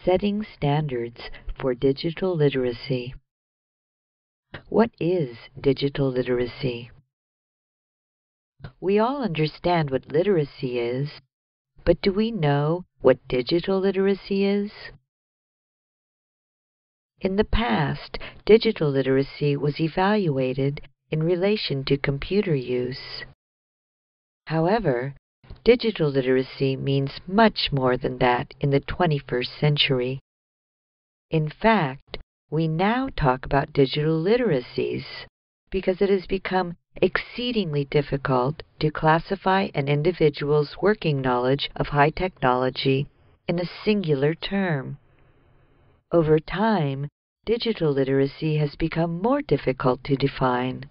Setting standards for digital literacy. What is digital literacy? We all understand what literacy is, but do we know what digital literacy is? In the past, digital literacy was evaluated in relation to computer use. However, digital literacy means much more than that in the 21st century. In fact, we now talk about digital literacies because it has become exceedingly difficult to classify an individual's working knowledge of high technology in a singular term. Over time, digital literacy has become more difficult to define.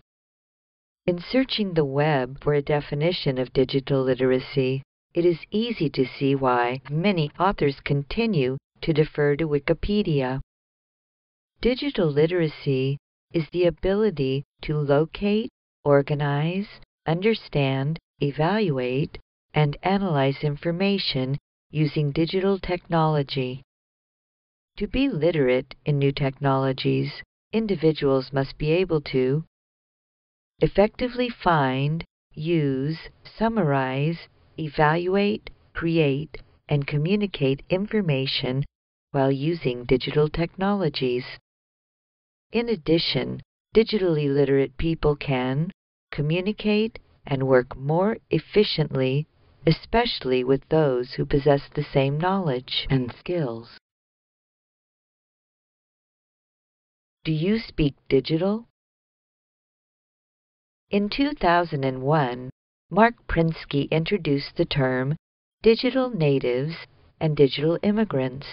In searching the web for a definition of digital literacy, it is easy to see why many authors continue to defer to Wikipedia. Digital literacy is the ability to locate, organize, understand, evaluate, and analyze information using digital technology. To be literate in new technologies, individuals must be able to effectively find, use, summarize, evaluate, create, and communicate information while using digital technologies. In addition, digitally literate people can communicate and work more efficiently, especially with those who possess the same knowledge and skills. Do you speak digital? In 2001, Mark Prensky introduced the term digital natives and digital immigrants.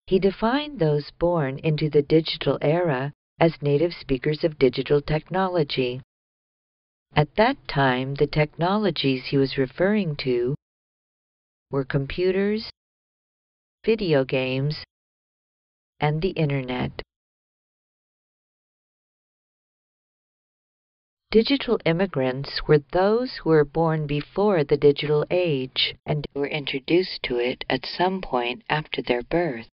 He defined those born into the digital era as native speakers of digital technology. At that time, the technologies he was referring to were computers, video games, and the Internet. Digital immigrants were those who were born before the digital age and were introduced to it at some point after their birth.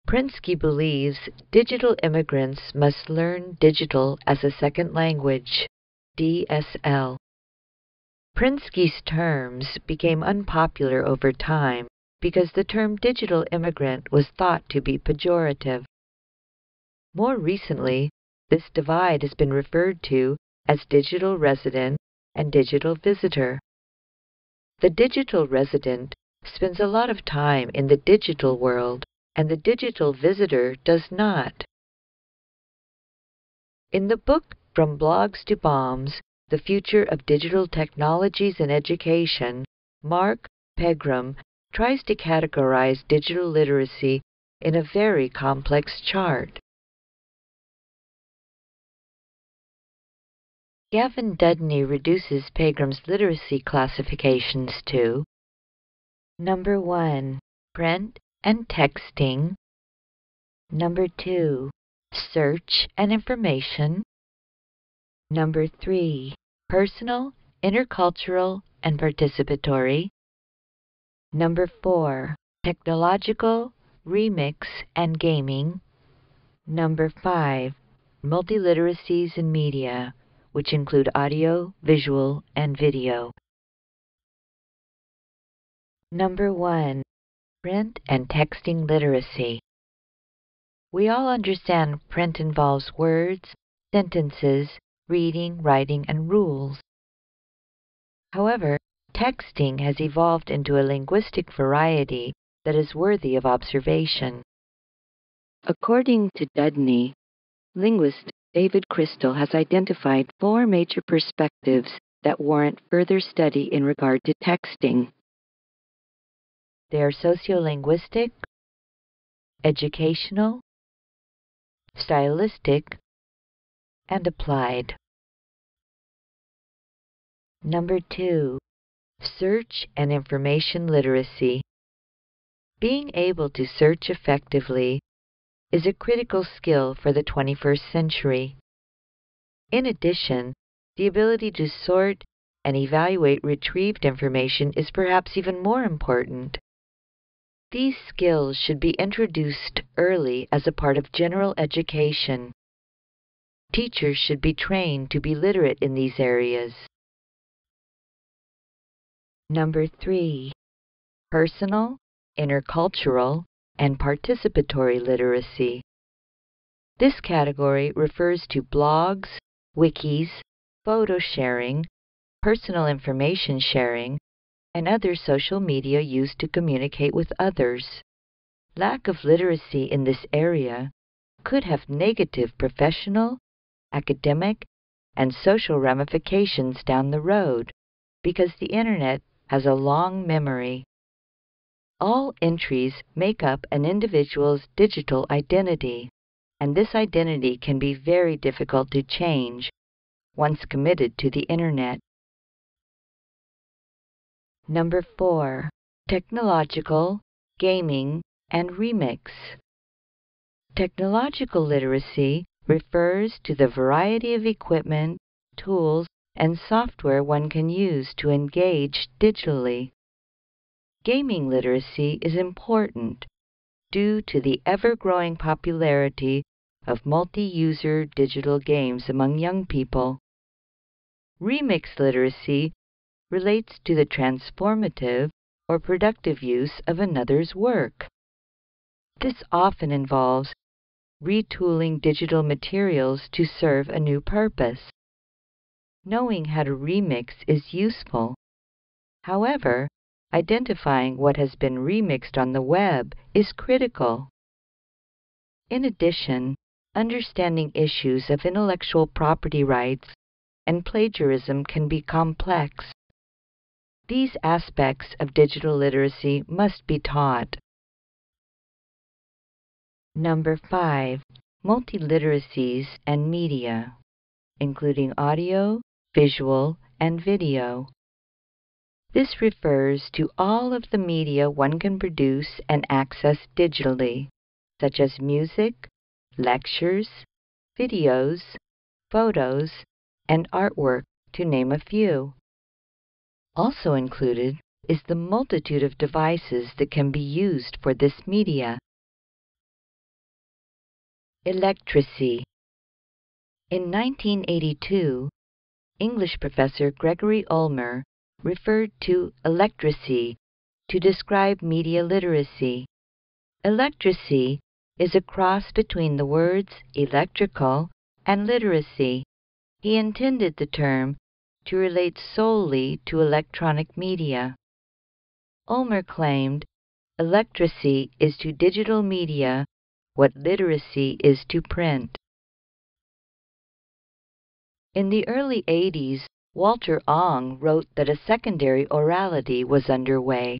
Prensky believes digital immigrants must learn digital as a second language, DSL. Prensky's terms became unpopular over time because the term digital immigrant was thought to be pejorative. More recently, this divide has been referred to as digital resident and digital visitor. The digital resident spends a lot of time in the digital world, and the digital visitor does not. In the book From Blogs to Bombs, The Future of Digital Technologies in Education, Mark Pegram tries to categorize digital literacy in a very complex chart. Gavin Dudney reduces Pegram's literacy classifications to Number 1, print and texting. Number 2, search and information. Number 3, personal, intercultural, and participatory. Number 4, technological, remix, and gaming. Number 5, multiliteracies in media, which include audio, visual, and video. Number 1, print and texting literacy. We all understand print involves words, sentences, reading, writing, and rules. However, texting has evolved into a linguistic variety that is worthy of observation. According to Dudney, linguist David Crystal has identified 4 major perspectives that warrant further study in regard to texting. They are sociolinguistic, educational, stylistic, and applied. Number 2, search and information literacy. Being able to search effectively is a critical skill for the 21st century. In addition, the ability to sort and evaluate retrieved information is perhaps even more important. These skills should be introduced early as a part of general education. Teachers should be trained to be literate in these areas. Number 3. Personal, intercultural, and participatory literacy. This category refers to blogs, wikis, photo sharing, personal information sharing, and other social media used to communicate with others. Lack of literacy in this area could have negative professional, academic, and social ramifications down the road because the Internet has a long memory. All entries make up an individual's digital identity, and this identity can be very difficult to change once committed to the Internet. Number 4. Technological, gaming, and remix. Technological literacy refers to the variety of equipment, tools, and software one can use to engage digitally. Gaming literacy is important due to the ever-growing popularity of multi-user digital games among young people. Remix literacy relates to the transformative or productive use of another's work. This often involves retooling digital materials to serve a new purpose. Knowing how to remix is useful. However, identifying what has been remixed on the web is critical. In addition, understanding issues of intellectual property rights and plagiarism can be complex. These aspects of digital literacy must be taught. Number 5. Multiliteracies and media, including audio, visual, and video. This refers to all of the media one can produce and access digitally, such as music, lectures, videos, photos, and artwork, to name a few. Also included is the multitude of devices that can be used for this media. Electracy. In 1982, English professor Gregory Ulmer referred to electracy to describe media literacy. Electracy is a cross between the words electrical and literacy. He intended the term to relate solely to electronic media. Ulmer claimed electracy is to digital media what literacy is to print. In the early 80s, Walter Ong wrote that a secondary orality was underway.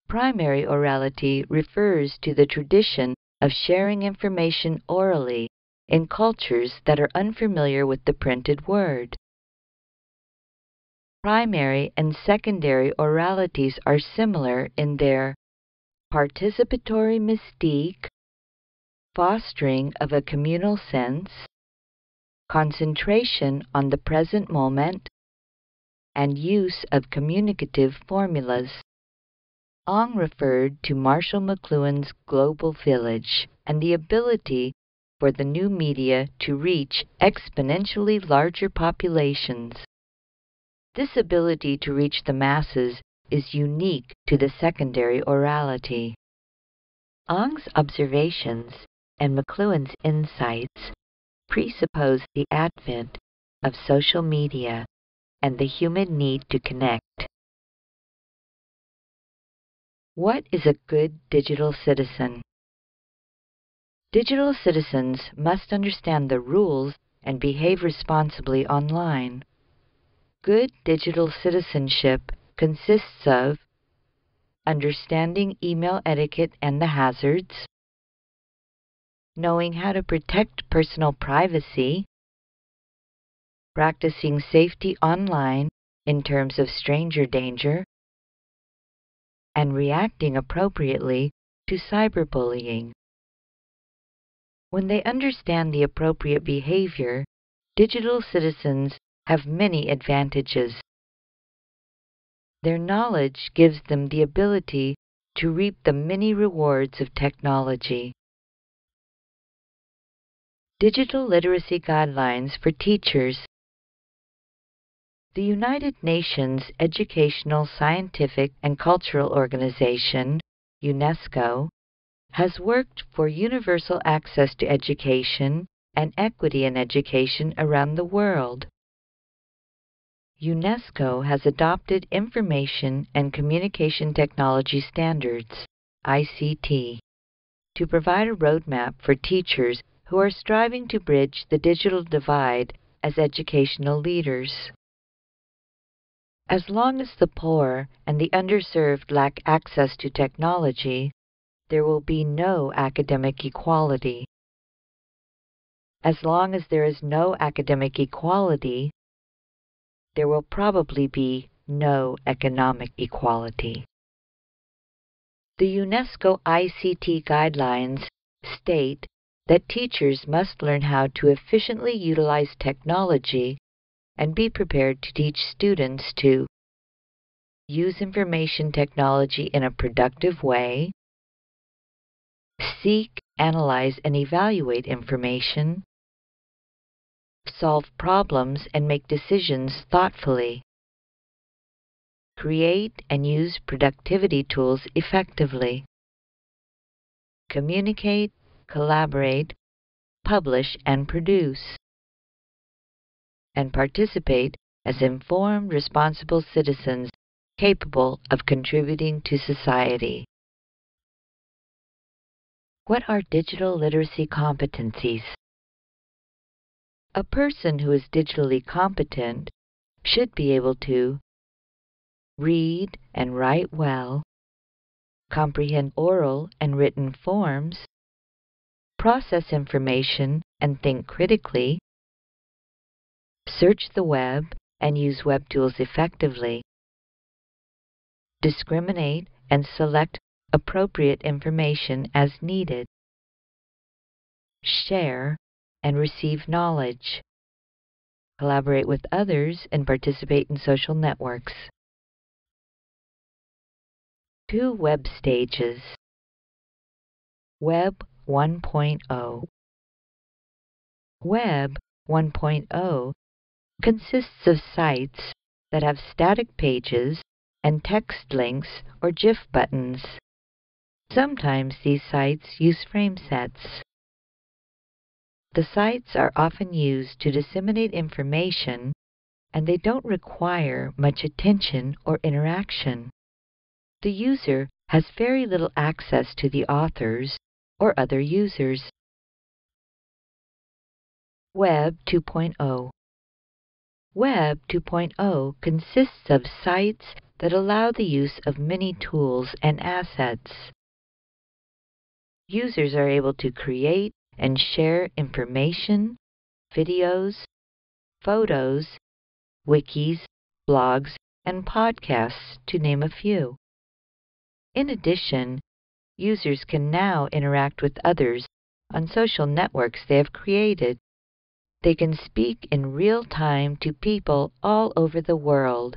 Primary orality refers to the tradition of sharing information orally in cultures that are unfamiliar with the printed word. Primary and secondary oralities are similar in their participatory mystique, fostering of a communal sense, concentration on the present moment, and use of communicative formulas. Ong referred to Marshall McLuhan's Global Village and the ability for the new media to reach exponentially larger populations. This ability to reach the masses is unique to the secondary orality. Ong's observations and McLuhan's insights presuppose the advent of social media and the human need to connect. What is a good digital citizen? Digital citizens must understand the rules and behave responsibly online. Good digital citizenship consists of understanding email etiquette and the hazards, knowing how to protect personal privacy, practicing safety online in terms of stranger danger, and reacting appropriately to cyberbullying. When they understand the appropriate behavior, digital citizens have many advantages. Their knowledge gives them the ability to reap the many rewards of technology. Digital Literacy Guidelines for Teachers. The United Nations Educational, Scientific, and Cultural Organization, UNESCO, has worked for universal access to education and equity in education around the world. UNESCO has adopted Information and Communication Technology Standards, ICT, to provide a roadmap for teachers who are striving to bridge the digital divide as educational leaders. As long as the poor and the underserved lack access to technology, there will be no academic equality. As long as there is no academic equality, there will probably be no economic equality. The UNESCO ICT guidelines state that teachers must learn how to efficiently utilize technology and be prepared to teach students to use information technology in a productive way, seek, analyze, and evaluate information, solve problems and make decisions thoughtfully, create and use productivity tools effectively, communicate, collaborate, publish, and produce, and participate as informed, responsible citizens capable of contributing to society. What are digital literacy competencies? A person who is digitally competent should be able to read and write well, comprehend oral and written forms, process information and think critically, search the web and use web tools effectively, discriminate and select appropriate information as needed, share and receive knowledge, collaborate with others, and participate in social networks. 2 web stages. Web 1.0. Web 1.0 consists of sites that have static pages and text links or GIF buttons. Sometimes these sites use frame sets. The sites are often used to disseminate information, and they don't require much attention or interaction. The user has very little access to the authors or other users. Web 2.0. Web 2.0 consists of sites that allow the use of many tools and assets. Users are able to create and share information, videos, photos, wikis, blogs, and podcasts, to name a few. In addition, users can now interact with others on social networks they have created. They can speak in real time to people all over the world.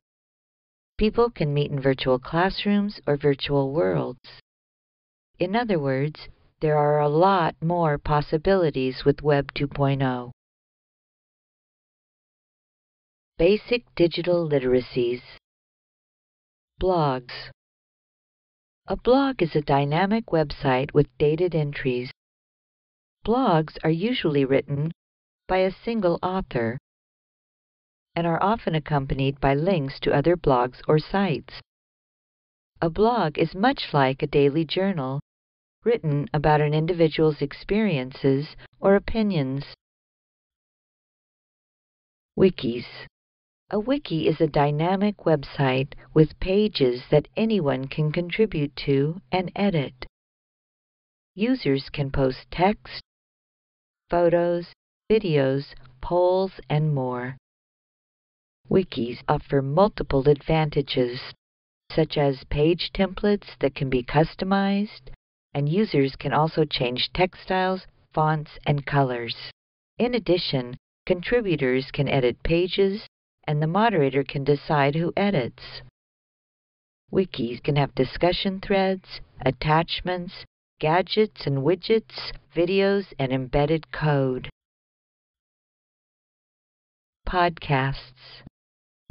People can meet in virtual classrooms or virtual worlds. In other words, there are a lot more possibilities with Web 2.0. Basic digital literacies. Blogs. A blog is a dynamic website with dated entries. Blogs are usually written by a single author and are often accompanied by links to other blogs or sites. A blog is much like a daily journal written about an individual's experiences or opinions. Wikis. A wiki is a dynamic website with pages that anyone can contribute to and edit. Users can post text, photos, videos, polls, and more. Wikis offer multiple advantages, such as page templates that can be customized, and users can also change text styles, fonts, and colors. In addition, contributors can edit pages, and the moderator can decide who edits. Wikis can have discussion threads, attachments, gadgets and widgets, videos, and embedded code. Podcasts.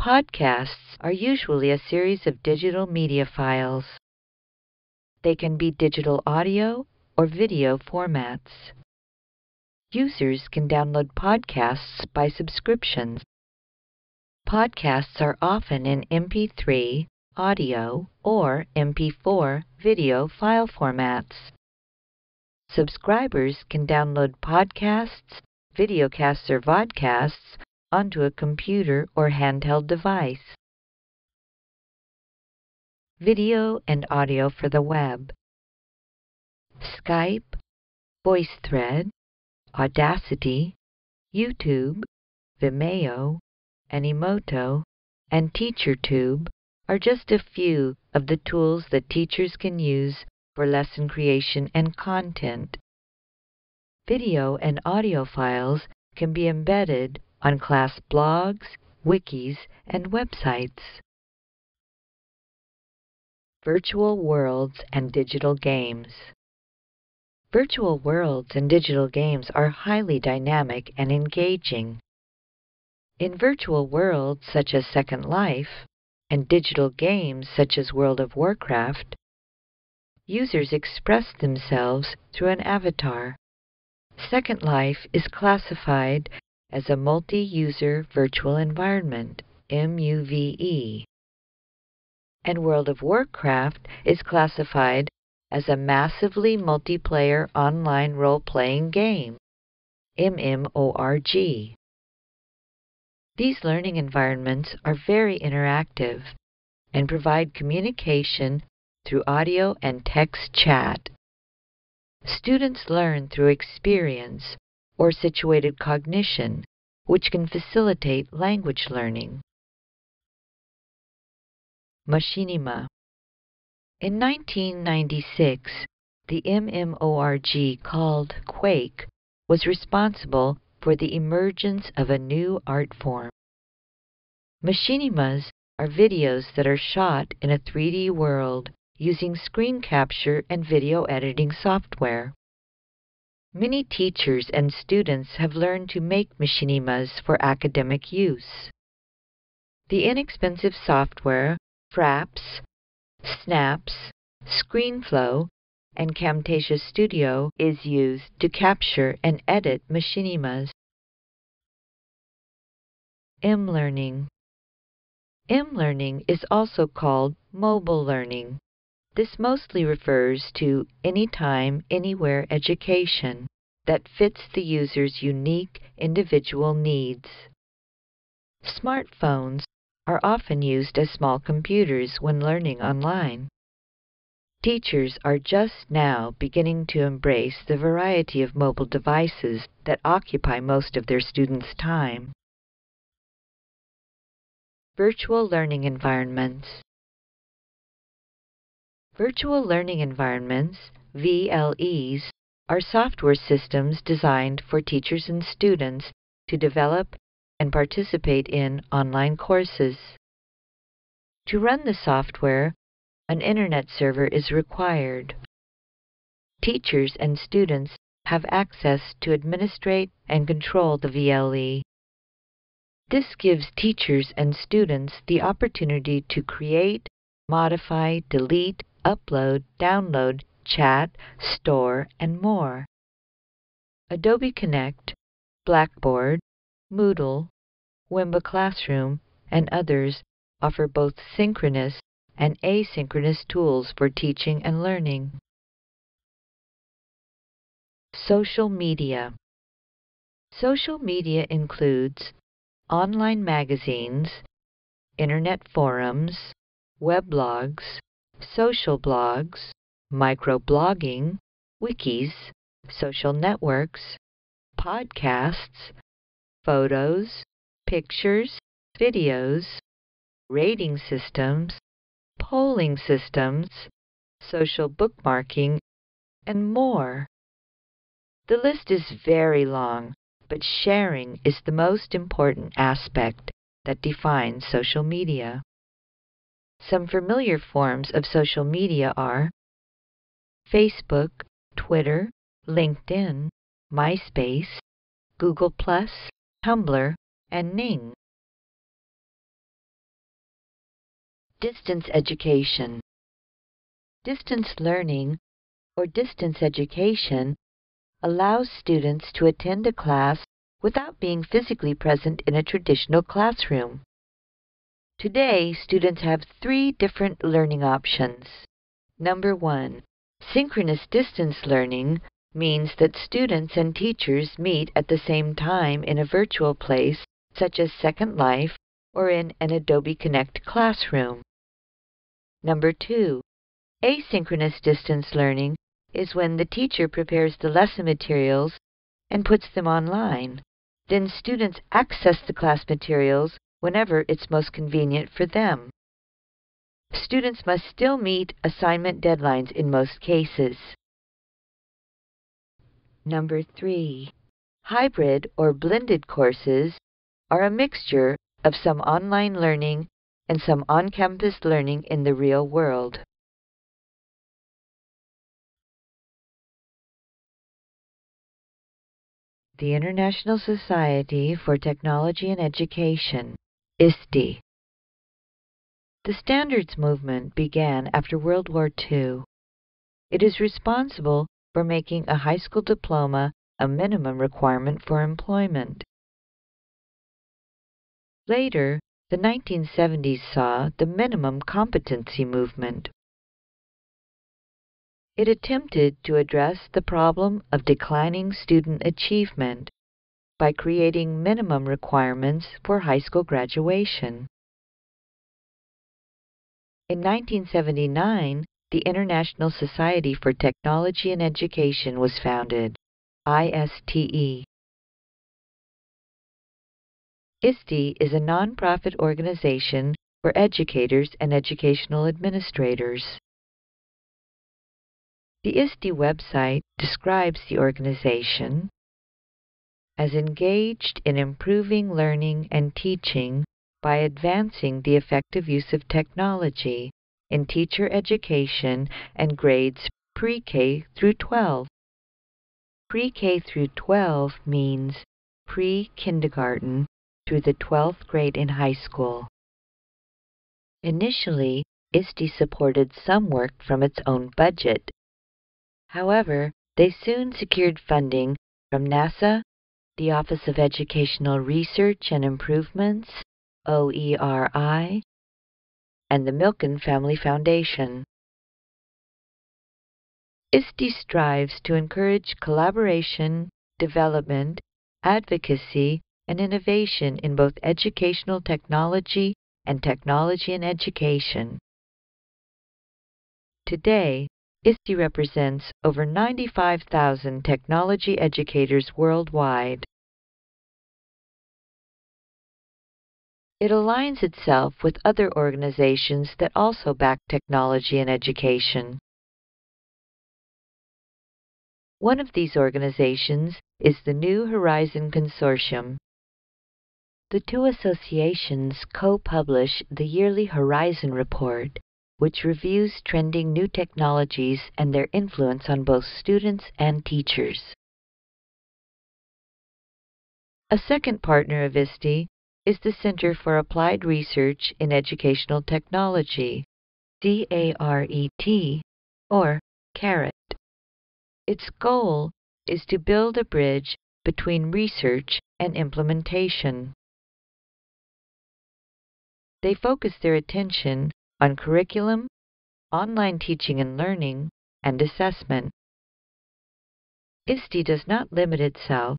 Podcasts are usually a series of digital media files. They can be digital audio or video formats. Users can download podcasts by subscriptions. Podcasts are often in MP3, audio, or MP4 video file formats. Subscribers can download podcasts, videocasts, or vodcasts onto a computer or handheld device. Video and audio for the web. Skype, VoiceThread, Audacity, YouTube, Vimeo, Animoto, and TeacherTube are just a few of the tools that teachers can use for lesson creation and content. Video and audio files can be embedded on class blogs, wikis, and websites. Virtual worlds and digital games. Virtual worlds and digital games are highly dynamic and engaging. In virtual worlds such as Second Life and digital games such as World of Warcraft, users express themselves through an avatar. Second Life is classified as a multi-user virtual environment, MUVE, and World of Warcraft is classified as a massively multiplayer online role-playing game, MMORG. These learning environments are very interactive and provide communication through audio and text chat. Students learn through experience or situated cognition, which can facilitate language learning. Machinima. In 1996, the MMORG called Quake was responsible for the emergence of a new art form. Machinimas are videos that are shot in a 3D world using screen capture and video editing software. Many teachers and students have learned to make machinimas for academic use. The inexpensive software Fraps, Snaps, ScreenFlow, and Camtasia Studio is used to capture and edit machinimas. EmLearning. EmLearning is also called mobile learning. This mostly refers to anytime, anywhere education that fits the user's unique individual needs. Smartphones are often used as small computers when learning online. Teachers are just now beginning to embrace the variety of mobile devices that occupy most of their students' time. Virtual learning environments. Virtual learning environments, VLEs, are software systems designed for teachers and students to develop and participate in online courses. To run the software, an internet server is required. Teachers and students have access to administrate and control the VLE. This gives teachers and students the opportunity to create, modify, delete, upload, download, chat, store, and more. Adobe Connect, Blackboard, Moodle, Wimba Classroom, and others offer both synchronous and asynchronous tools for teaching and learning. Social media. Social media includes online magazines, internet forums, weblogs, social blogs, microblogging, wikis, social networks, podcasts, photos, pictures, videos, rating systems, polling systems, social bookmarking, and more. The list is very long, but sharing is the most important aspect that defines social media. Some familiar forms of social media are Facebook, Twitter, LinkedIn, MySpace, Google+, Tumblr, and Ning. Distance education. Distance learning, or distance education, allows students to attend a class without being physically present in a traditional classroom. Today, students have 3 different learning options. Number 1. Synchronous distance learning means that students and teachers meet at the same time in a virtual place, such as Second Life or in an Adobe Connect classroom. Number 2. Asynchronous distance learning is when the teacher prepares the lesson materials and puts them online. Then students access the class materials whenever it's most convenient for them. Students must still meet assignment deadlines in most cases. Number 3. Hybrid or blended courses are a mixture of some online learning and some on-campus learning in the real world. The International Society for Technology and Education, ISTE. The standards movement began after World War II. It is responsible for making a high school diploma a minimum requirement for employment. Later, the 1970s saw the minimum competency movement. It attempted to address the problem of declining student achievement by creating minimum requirements for high school graduation. In 1979, the International Society for Technology and Education was founded, ISTE. ISTE is a non-profit organization for educators and educational administrators. The ISTE website describes the organization as engaged in improving learning and teaching by advancing the effective use of technology in teacher education and grades pre-K through 12. Pre-K through 12 means pre-kindergarten through the 12th grade in high school. Initially, ISTE supported some work from its own budget. However, they soon secured funding from NASA, the Office of Educational Research and Improvements, OERI, and the Milken Family Foundation. ISTE strives to encourage collaboration, development, advocacy, and innovation in both educational technology and technology in education. Today, ISTE represents over 95,000 technology educators worldwide. It aligns itself with other organizations that also back technology in education. One of these organizations is the New Horizon Consortium. The 2 associations co-publish the yearly Horizon Report, which reviews trending new technologies and their influence on both students and teachers. A second partner of ISTE is the Center for Applied Research in Educational Technology, CARET, or CARET. Its goal is to build a bridge between research and implementation. They focus their attention on curriculum, online teaching and learning, and assessment. ISTE does not limit itself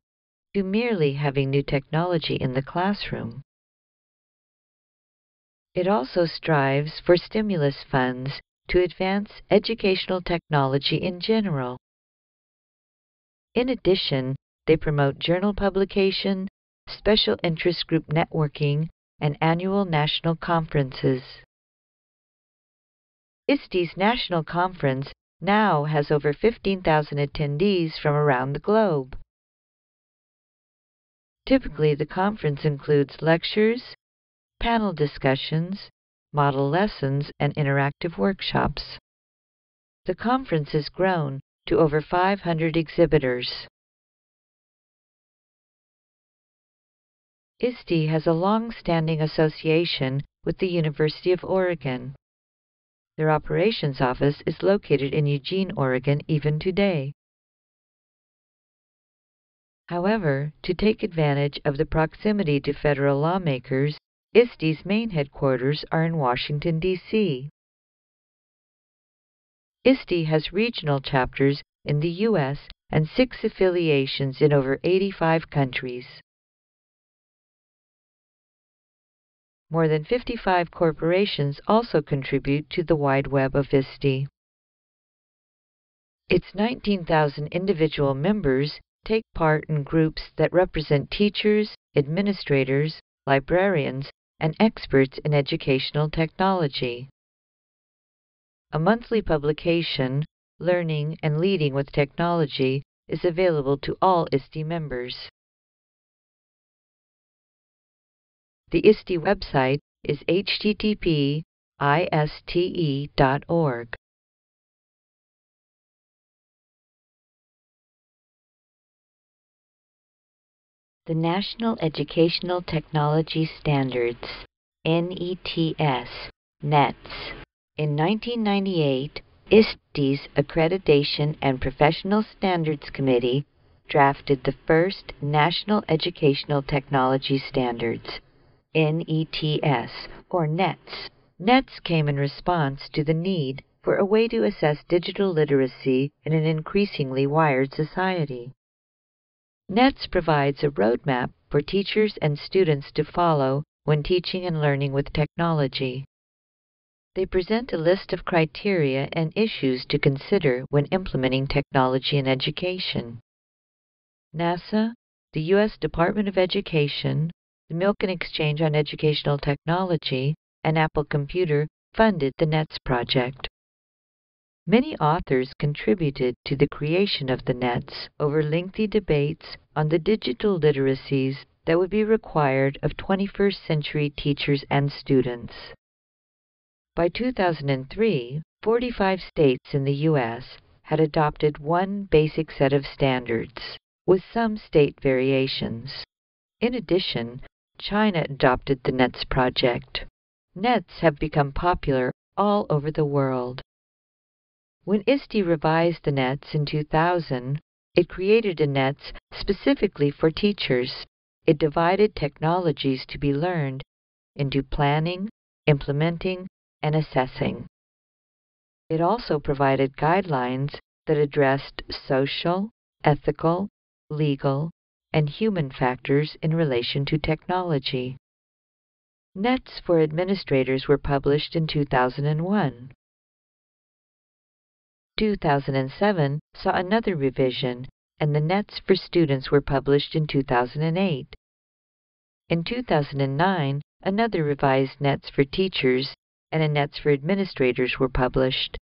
to merely having new technology in the classroom. It also strives for stimulus funds to advance educational technology in general. In addition, they promote journal publication, special interest group networking, and annual national conferences. ISTE's national conference now has over 15,000 attendees from around the globe. Typically, the conference includes lectures, panel discussions, model lessons, and interactive workshops. The conference has grown to over 500 exhibitors. ISTE has a long-standing association with the University of Oregon. Their operations office is located in Eugene, Oregon, even today. However, to take advantage of the proximity to federal lawmakers, ISTE's main headquarters are in Washington, D.C. ISTE has regional chapters in the U.S. and 6 affiliations in over 85 countries. More than 55 corporations also contribute to the wide web of ISTE. Its 19,000 individual members take part in groups that represent teachers, administrators, librarians, and experts in educational technology. A monthly publication, Learning and Leading with Technology, is available to all ISTE members. The ISTE website is http://iste.org. The National Educational Technology Standards, NETS, NETS. In 1998, ISTE's Accreditation and Professional Standards Committee drafted the first National Educational Technology Standards, NETS, or NETS. NETS came in response to the need for a way to assess digital literacy in an increasingly wired society. NETS provides a roadmap for teachers and students to follow when teaching and learning with technology. They present a list of criteria and issues to consider when implementing technology in education. NASA, the U.S. Department of Education, the Milk and Exchange on Educational Technology, and Apple Computer funded the NETS project. Many authors contributed to the creation of the NETS over lengthy debates on the digital literacies that would be required of 21st century teachers and students. By 2003, 45 states in the U.S. had adopted one basic set of standards, with some state variations. In addition, China adopted the NETS project. NETS have become popular all over the world. When ISTE revised the NETS in 2000, it created a NETS specifically for teachers. It divided technologies to be learned into planning, implementing, and assessing. It also provided guidelines that addressed social, ethical, legal, and human factors in relation to technology. NETS for administrators were published in 2001. 2007 saw another revision, and the NETS for students were published in 2008. In 2009, another revised NETS for teachers and a NETS for administrators were published.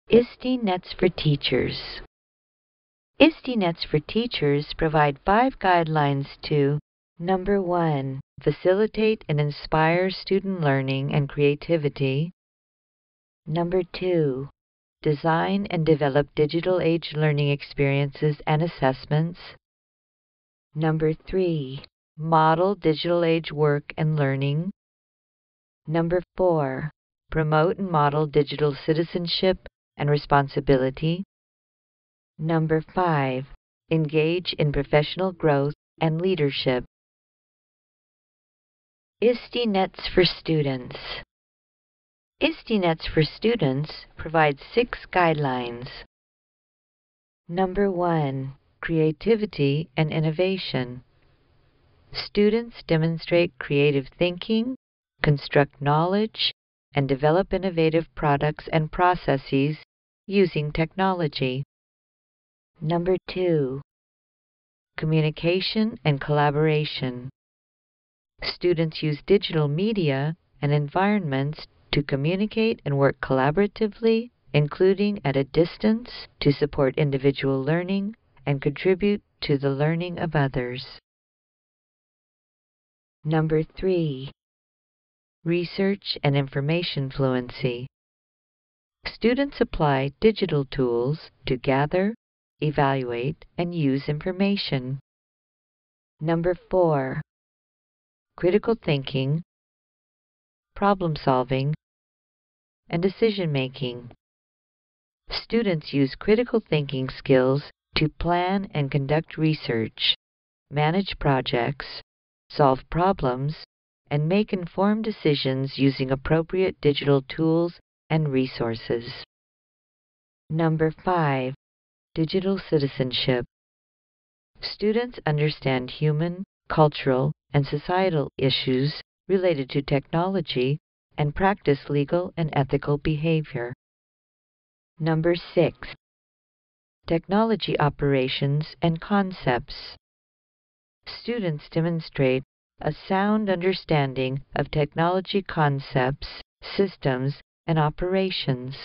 ISTE NETS for Teachers. ISTE NETS for Teachers provide 5 guidelines to: Number 1. Facilitate and inspire student learning and creativity. Number 2. Design and develop digital age learning experiences and assessments. Number 3. Model digital age work and learning. Number 4. Promote and model digital citizenship and responsibility. Number 5. Engage in professional growth and leadership. ISTE NETS for Students. ISTE NETS for Students provides 6 guidelines. Number 1. Creativity and innovation. Students demonstrate creative thinking, construct knowledge, and develop innovative products and processes using technology. Number 2. Communication and collaboration. Students use digital media and environments to communicate and work collaboratively, including at a distance, to support individual learning and contribute to the learning of others. Number 3. research and information fluency. Students apply digital tools to gather, evaluate, and use information. Number 4. Critical thinking, problem solving, and decision making. Students use critical thinking skills to plan and conduct research, manage projects, solve problems, and make informed decisions using appropriate digital tools and resources. Number 5. Digital citizenship. Students understand human, cultural, and societal issues related to technology and practice legal and ethical behavior. Number 6. Technology operations and concepts. Students demonstrate a sound understanding of technology concepts, systems, and operations.